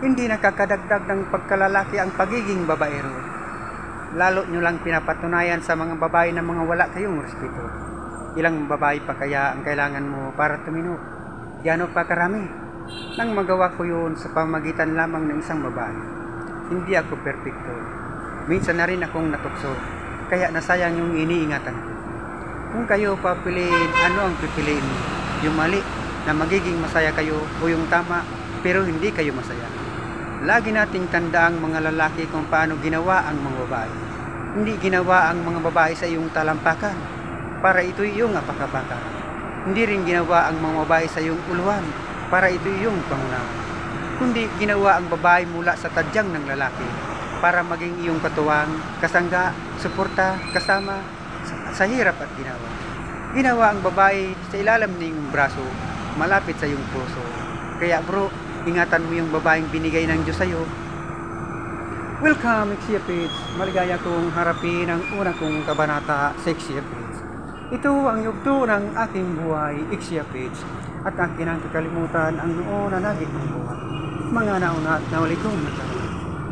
Hindi nakakadagdag ng pagkalalaki ang pagiging babaero. Lalo nyo lang pinapatunayan sa mga babae na mga wala kayong respeto. Ilang babae pa kaya ang kailangan mo para tumino? Gano pa karami? Nang magawa ko yun sa pamagitan lamang ng isang babae. Hindi ako perpekto. Minsan na rin akong natukso. Kaya nasayang yung iniingatan ko. Kung kayo papiliin, ano ang pipiliin mo? Yung mali na magiging masaya kayo o yung tama pero hindi kayo masaya? Lagi nating tandaang mga lalaki kung paano ginawa ang mga babae. Hindi ginawa ang mga babae sa iyong talampakan para ito iyong apakabakan. Hindi rin ginawa ang mga babae sa iyong uluhan para ito iyong pangunahan. Kundi ginawa ang babae mula sa tadyang ng lalaki para maging iyong katuwang, kasangga, suporta, kasama sa hirap at ginawa. Ginawa ang babae sa ilalim ng iyong braso, malapit sa iyong puso. Kaya bro, ingatan mo yung babaeng binigay ng Diyos sa iyo. Welcome, Exia Page. Maligaya kong harapin ang unang kong kabanata sa Exia Page. Ito ang yugto ng aking buhay, Exia Page. At akin ang kakalimutan ang noon na naging ng buhay. Mga nauna at nauli kong nagkaroon.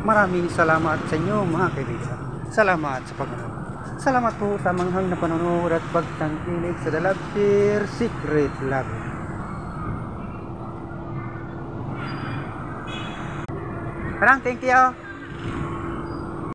Maraming salamat sa inyo mga kaibigan. Salamat sa pagmamahal. Salamat po sa manghang na panonood at pagtangkilik sa The Love Share Secret Love. Parang thank you.